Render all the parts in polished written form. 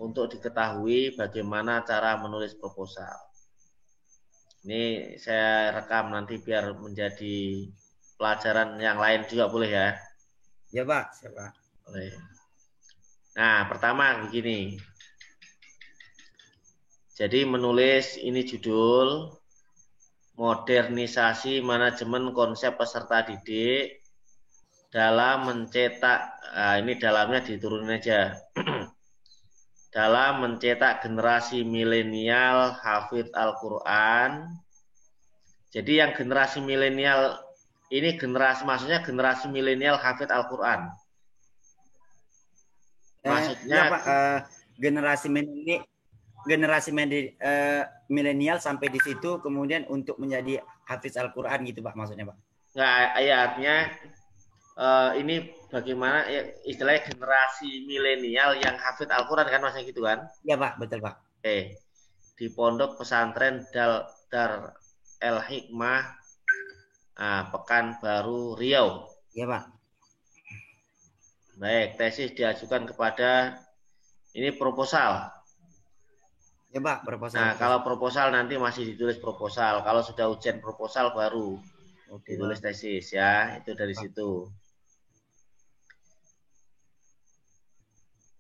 untuk diketahui bagaimana cara menulis proposal. Ini saya rekam nanti biar menjadi pelajaran yang lain juga boleh ya? Ya Pak, siapa? Boleh. Nah, pertama begini. Jadi menulis ini judul modernisasi manajemen konsep peserta didik dalam mencetak, nah ini dalamnya diturunin aja. Dalam mencetak generasi milenial hafidz Al-Quran. Jadi yang generasi milenial ini generasi, maksudnya generasi milenial hafidz Al-Quran. Maksudnya Ya Pak, generasi milenial sampai di situ kemudian untuk menjadi hafiz Al-Quran gitu Pak maksudnya Pak. nggak, ya artinya ini bagaimana ya, istilahnya generasi milenial yang hafidz Al-Quran kan maksudnya gitu kan? Ya Pak, betul Pak. Di pondok pesantren Dar El Hikmah, Pekanbaru Riau. Ya Pak. Baik, tesis diajukan kepada ini proposal. Ya Pak, proposal. Nah, kalau proposal nanti masih ditulis proposal. Kalau sudah ujian proposal baru Oke ditulis Pak. tesis ya. Itu dari Pak. situ.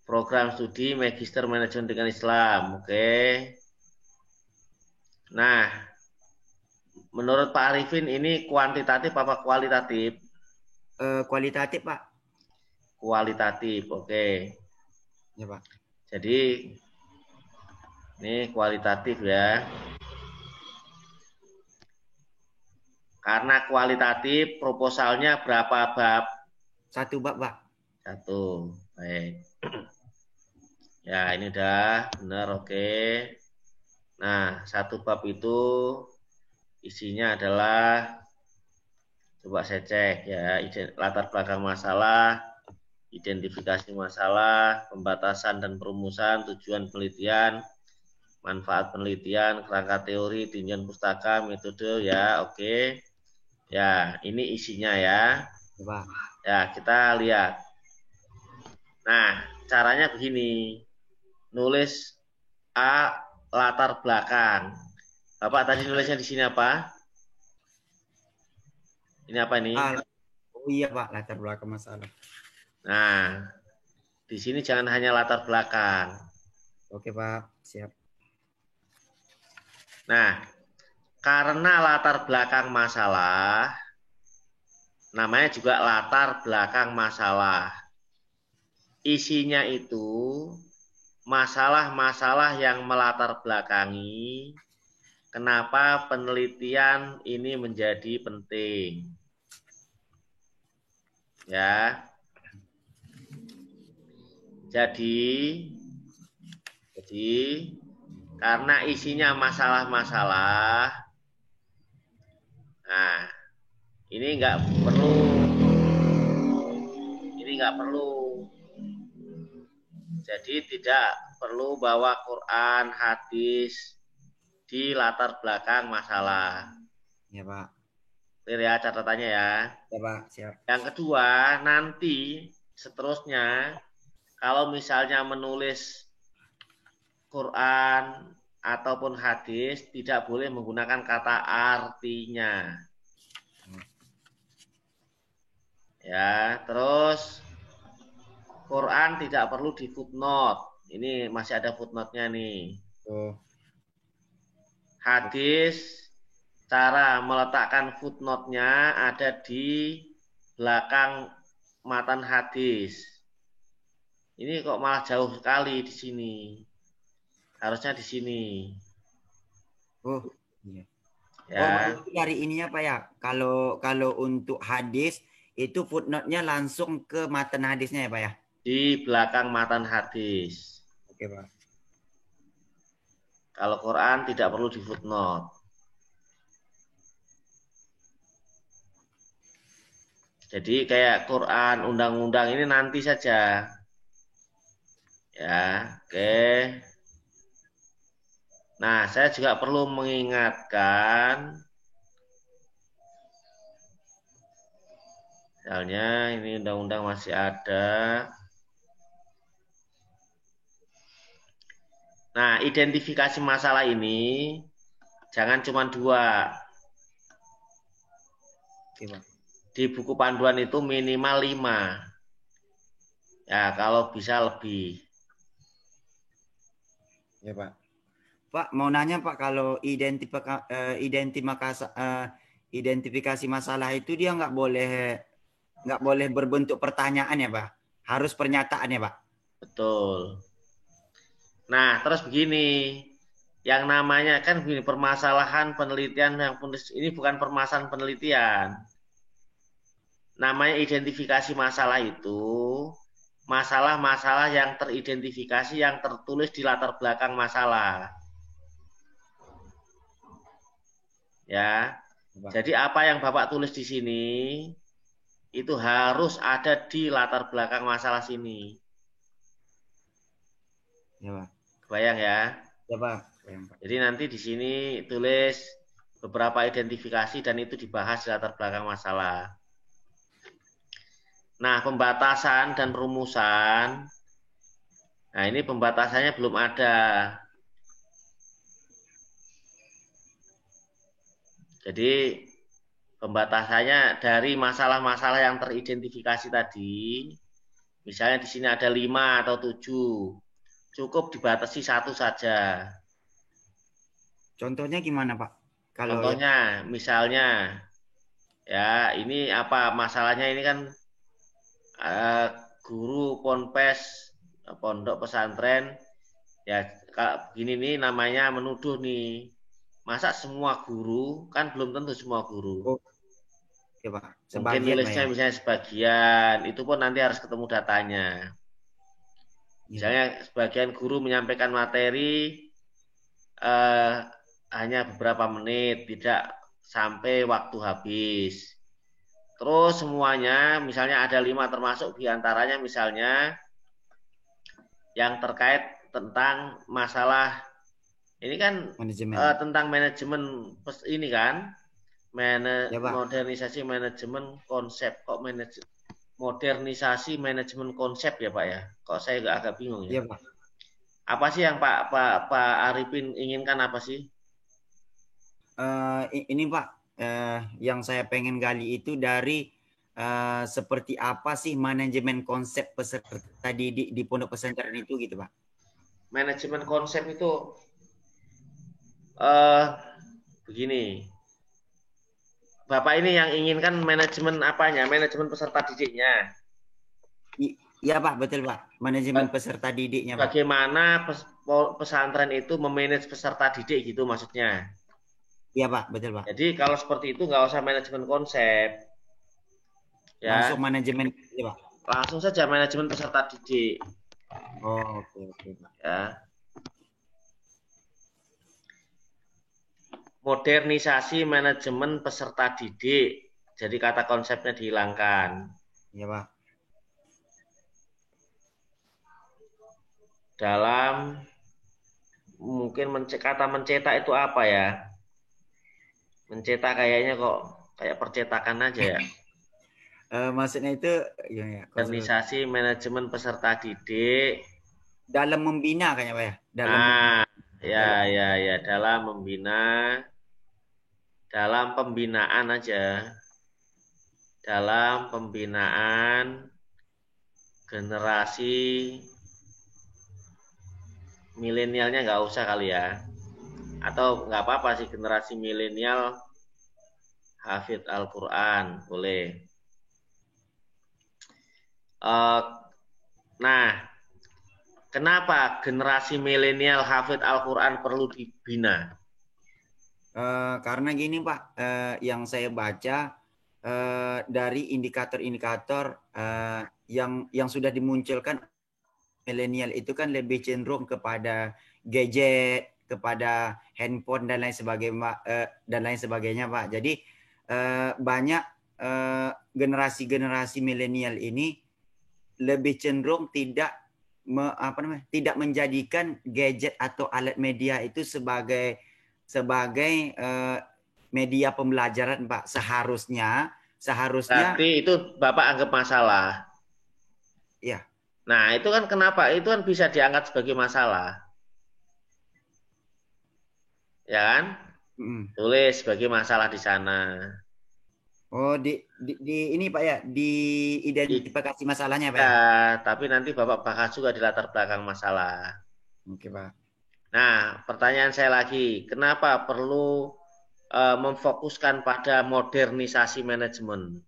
Program studi Magister Manajemen dengan Islam. Oke. Nah, menurut Pak Arifin ini kuantitatif apa kualitatif? Kualitatif Pak. Kualitatif. Oke. Ya Pak. Jadi ini kualitatif ya. Karena kualitatif proposalnya berapa bab? 1 bab Pak. 1. Baik. Ya, ini udah benar, oke. Nah, 1 bab itu isinya adalah, coba saya cek ya, latar belakang masalah, identifikasi masalah, pembatasan dan perumusan, tujuan penelitian, manfaat penelitian, kerangka teori, tinjauan pustaka, metode ya, oke. Ya, ini isinya ya. Ya Pak. Ya, kita lihat. Nah, caranya begini. Nulis A latar belakang. Bapak tadi nulisnya di sini apa? Ini apa ini? Oh iya Pak, latar belakang masalah. Nah, di sini jangan hanya latar belakang. Oke Pak, siap. Nah, karena latar belakang masalah, namanya juga latar belakang masalah. Isinya itu masalah-masalah yang melatar belakangi kenapa penelitian ini menjadi penting. Ya. Jadi karena isinya masalah-masalah, nah ini nggak perlu. Jadi tidak perlu bawa Quran, hadis di latar belakang masalah. Ya Pak. Clear ya catatannya ya. Ya Pak, siap. Yang kedua, nanti seterusnya kalau misalnya menulis Quran ataupun hadis tidak boleh menggunakan kata artinya. Ya, terus Quran tidak perlu di footnote. Ini masih ada footnote-nya nih. Oh. Hadis, cara meletakkan footnote-nya ada di belakang matan hadis. Ini kok malah jauh sekali di sini. Harusnya di sini. Oh, iya. Oh, Ya, berarti dari ininya Pak ya. Kalau untuk hadis itu footnote-nya langsung ke matan hadisnya ya Pak ya. di belakang matan hadis. Oke Pak. Kalau Quran tidak perlu di footnote. Jadi kayak Quran, undang-undang ini nanti saja. Ya, oke. Nah, saya juga perlu mengingatkan, misalnya ini undang-undang masih ada. Nah, identifikasi masalah ini jangan cuma 2. Oke, Pak. Di buku panduan itu minimal 5. Ya, kalau bisa lebih. Ya, Pak. Pak, mau nanya Pak, kalau identifikasi masalah itu dia nggak boleh berbentuk pertanyaan ya Pak, harus pernyataan ya Pak. Betul. Nah, terus begini, yang namanya kan begini, permasalahan penelitian yang ini bukan permasalahan penelitian. Namanya identifikasi masalah itu masalah-masalah yang teridentifikasi yang tertulis di latar belakang masalah. Ya. Pak. Jadi apa yang Bapak tulis di sini itu harus ada di latar belakang masalah sini. Ya Pak. Bayang ya. Ya Pak. Bayang, Pak. Jadi nanti di sini tulis beberapa identifikasi dan itu dibahas di latar belakang masalah. Nah, pembatasan dan perumusan. Nah, ini pembatasannya belum ada. Jadi pembatasannya dari masalah-masalah yang teridentifikasi tadi. Misalnya di sini ada 5 atau 7. Cukup dibatasi 1 saja. Contohnya gimana Pak? Kalau Contohnya, misalnya, ya ini apa masalahnya ini kan guru ponpes pondok pesantren ya begini nih namanya menuduh nih, masa semua guru, kan belum tentu semua guru. oh, ya Pak. Mungkin Sebagian Pak nulisnya ya. misalnya sebagian, itu pun nanti harus ketemu datanya. Ya, Pak. Misalnya sebagian guru menyampaikan materi eh, hanya beberapa menit, tidak sampai waktu habis. Terus semuanya, misalnya ada 5 termasuk diantaranya misalnya yang terkait tentang masalah ini kan Manajemen. tentang manajemen ini kan Ya Pak. modernisasi manajemen konsep kok modernisasi manajemen konsep ya Pak ya, kok saya agak bingung ya. Ya Pak. Apa sih yang Pak Arifin inginkan apa sih? Ini Pak, yang saya pengen gali itu dari seperti apa sih manajemen konsep peserta didik di pondok pesantren itu gitu Pak. Manajemen konsep itu begini. Bapak ini yang inginkan manajemen apanya? Manajemen peserta didiknya. Iya Pak, betul Pak. Manajemen peserta didiknya Pak. Bagaimana pesantren itu memanage peserta didik gitu maksudnya. Iya Pak, betul Pak. Jadi kalau seperti itu nggak usah manajemen konsep. Ya. Langsung manajemen ya Pak. Langsung saja manajemen peserta didik. Oh, oke Pak. Ya. Modernisasi manajemen peserta didik. Jadi kata konsepnya dihilangkan. Iya Pak. Dalam mungkin kata mencetak itu apa ya? Mencetak kayaknya kok kayak percetakan aja ya. Maksudnya itu ya, Modernisasi manajemen peserta didik dalam membina kayaknya Pak ya. ya dalam membina, dalam pembinaan aja, dalam pembinaan generasi milenialnya nggak usah kali ya, atau nggak apa-apa sih generasi milenial hafid Al-Quran boleh. Nah, kenapa generasi milenial hafid Al-Quran perlu dibina? Karena gini Pak, yang saya baca dari indikator-indikator yang sudah dimunculkan milenial itu kan lebih cenderung kepada gadget, kepada handphone dan lain sebagainya Pak. Jadi banyak generasi-generasi milenial ini lebih cenderung tidak menjadikan gadget atau alat media itu sebagai media pembelajaran Pak. Seharusnya Berarti itu Bapak anggap masalah. Ya. Nah, itu kan kenapa? Itu kan bisa diangkat sebagai masalah. ya kan? Tulis sebagai masalah di sana. Oh, di ini Pak ya, di identifikasi masalahnya Pak Ya, ya. tapi nanti Bapak bahas juga di latar belakang masalah. Oke Pak. Nah, pertanyaan saya lagi, kenapa perlu memfokuskan pada modernisasi manajemen?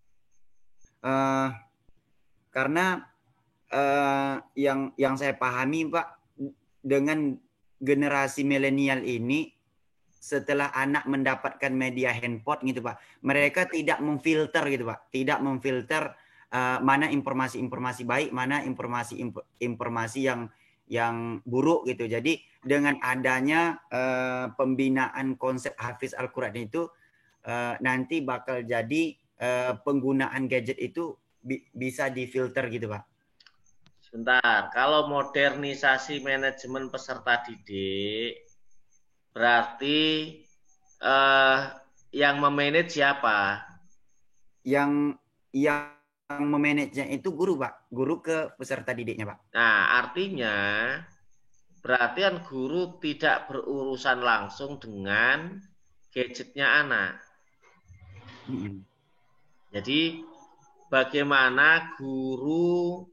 Eh, karena yang saya pahami Pak, dengan generasi milenial ini, setelah anak mendapatkan media handphone gitu Pak, mereka tidak memfilter gitu Pak, tidak memfilter mana informasi-informasi baik, mana informasi yang buruk gitu. Jadi dengan adanya pembinaan konsep Hafiz Al-Quran itu, nanti bakal jadi penggunaan gadget itu bisa difilter gitu Pak. Sebentar, kalau modernisasi manajemen peserta didik, berarti eh, yang memanage siapa? Yang memanajenya itu guru Pak, guru ke peserta didiknya Pak. Nah, artinya berarti kan guru tidak berurusan langsung dengan gadgetnya anak. Jadi bagaimana guru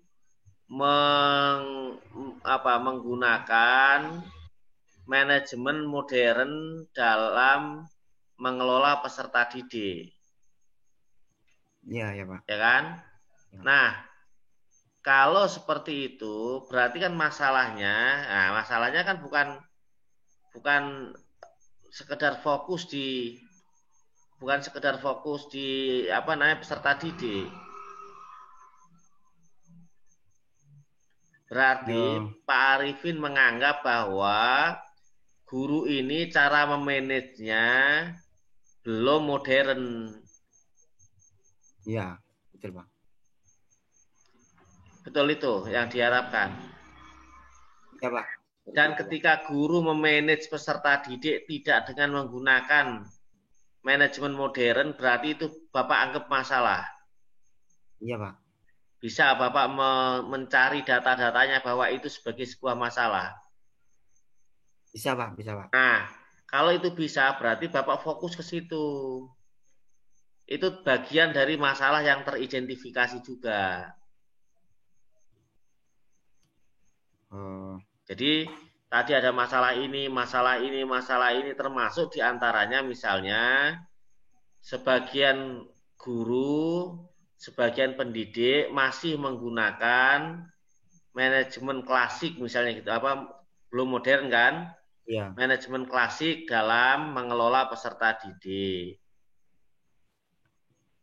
menggunakan manajemen modern dalam mengelola peserta didik. Iya, ya Pak. Ya kan? Nah, kalau seperti itu, berarti kan masalahnya kan bukan sekedar fokus di apa namanya peserta didik. Berarti Pak Arifin menganggap bahwa guru ini cara memanagenya belum modern. Iya, betul Pak. Betul itu yang diharapkan. Ya Pak. Dan ketika guru memanage peserta didik tidak dengan menggunakan manajemen modern, berarti itu Bapak anggap masalah. Iya Pak. Bisa Bapak mencari data-datanya bahwa itu sebagai sebuah masalah. Bisa Pak, bisa Pak. Nah, kalau itu bisa, berarti Bapak fokus ke situ. Itu bagian dari masalah yang teridentifikasi juga. Jadi tadi ada masalah ini, termasuk diantaranya misalnya sebagian guru, sebagian pendidik masih menggunakan manajemen klasik misalnya gitu, belum modern kan? Iya. Manajemen klasik dalam mengelola peserta didik.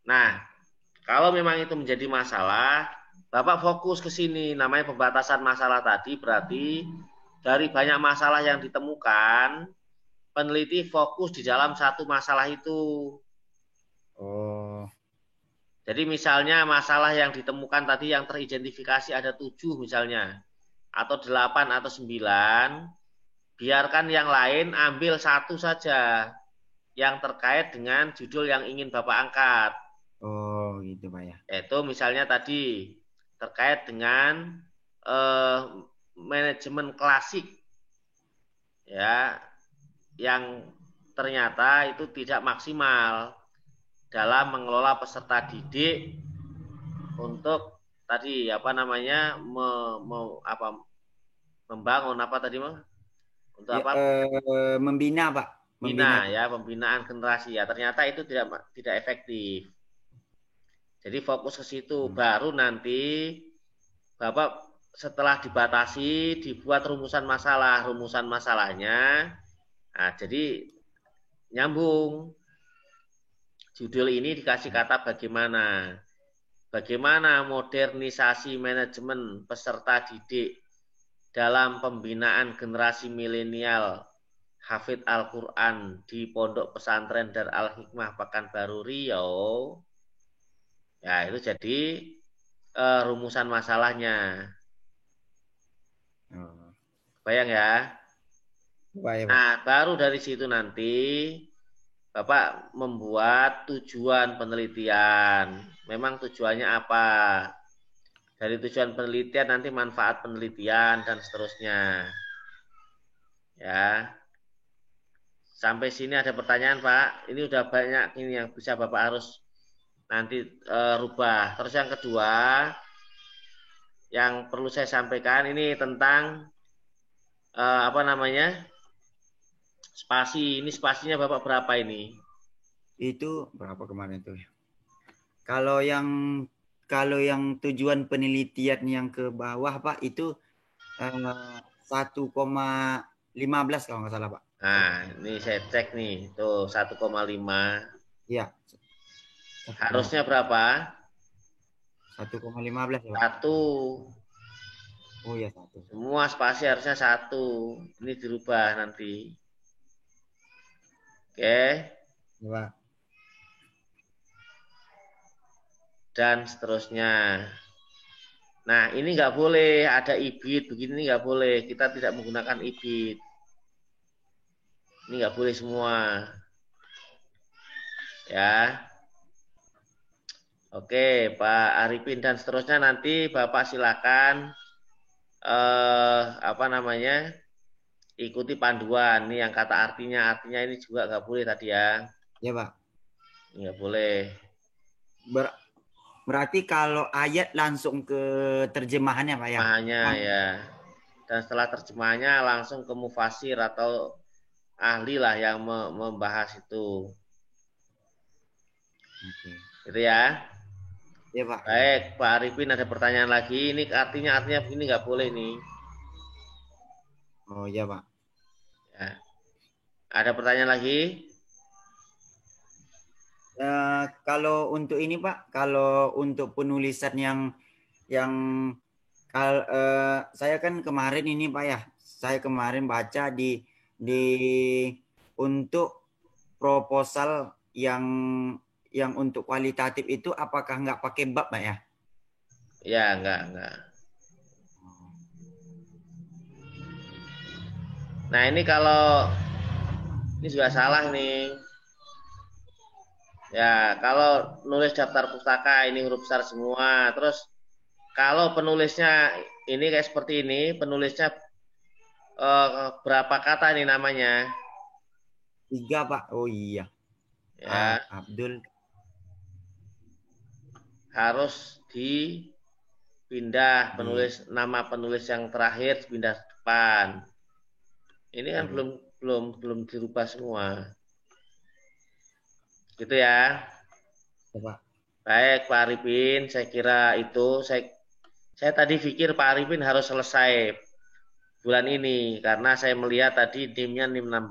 Nah, kalau memang itu menjadi masalah, Bapak fokus ke sini, namanya pembatasan masalah tadi, berarti dari banyak masalah yang ditemukan, peneliti fokus di dalam satu masalah itu. Jadi misalnya masalah yang ditemukan tadi yang teridentifikasi ada 7 misalnya, atau 8 atau 9, biarkan yang lain ambil satu saja yang terkait dengan judul yang ingin Bapak angkat. Oh, gitu Pak ya. Itu misalnya tadi terkait dengan manajemen klasik ya yang ternyata itu tidak maksimal dalam mengelola peserta didik untuk tadi membangun apa tadi untuk Ya, apa membina Pak, membina. pembinaan generasi ya ternyata itu tidak efektif. Jadi fokus ke situ, baru nanti Bapak setelah dibatasi dibuat rumusan masalahnya. Nah, jadi nyambung. Judul ini dikasih kata bagaimana. Bagaimana modernisasi manajemen peserta didik dalam pembinaan generasi milenial Hafid Al-Quran di Pondok Pesantren Dar Al-Hikmah Pekanbaru Riau. Ya, itu jadi rumusan masalahnya. Bayang ya. Nah, baru dari situ nanti Bapak membuat tujuan penelitian. Memang tujuannya apa? Dari tujuan penelitian nanti manfaat penelitian dan seterusnya. Ya. Sampai sini ada pertanyaan, Pak? Ini udah banyak ini yang bisa Bapak harus nanti rubah. Terus yang kedua, yang perlu saya sampaikan ini tentang apa namanya? Spasi. Ini spasinya Bapak berapa ini? Itu berapa kemarin tuh? Kalau yang tujuan penelitian yang ke bawah Pak itu 1,15 kalau nggak salah Pak. Nah, ini saya cek nih. Tuh 1,5. Iya. Harusnya berapa? 1,15 ya Pak. 1. Oh ya 1. Semua spasi harusnya 1. Ini dirubah nanti. Oke. Ya, Pak. Dan seterusnya. Nah, ini nggak boleh ada ibit. Begini nggak boleh. Kita tidak menggunakan ibit. Ini nggak boleh semua. Ya. Oke, Pak Arifin dan seterusnya nanti Bapak silakan apa namanya? Ikuti panduan. Ini yang kata artinya ini juga nggak boleh tadi ya. Ya Pak. Nggak boleh. Berarti kalau ayat langsung ke terjemahannya Pak ya? Terjemahannya ya. Dan setelah terjemahannya langsung ke mufasir atau ahli lah yang membahas itu. Oke. Gitu ya. Ya Pak. Baik, Pak Arifin ada pertanyaan lagi. Ini artinya begini nggak boleh nih. Oh ya Pak. Ya. Ada pertanyaan lagi? Kalau untuk ini Pak, kalau untuk penulisan yang saya kan kemarin ini Pak ya, saya kemarin baca di untuk proposal yang untuk kualitatif itu apakah nggak pakai bab Pak ya? Ya, enggak. Nah, ini kalau ini juga salah nih. Ya, kalau nulis daftar pustaka ini huruf besar semua. Terus kalau penulisnya ini kayak seperti ini, penulisnya berapa kata nih namanya? 3 Pak. Oh iya. Ya, Abdul. harus dipindah nama penulis yang terakhir dipindah ke depan. Ini kan belum dirubah semua. Gitu ya. Pak. Baik Pak Arifin, saya kira itu saya tadi pikir Pak Arifin harus selesai bulan ini karena saya melihat tadi NIM-nya NIM 16.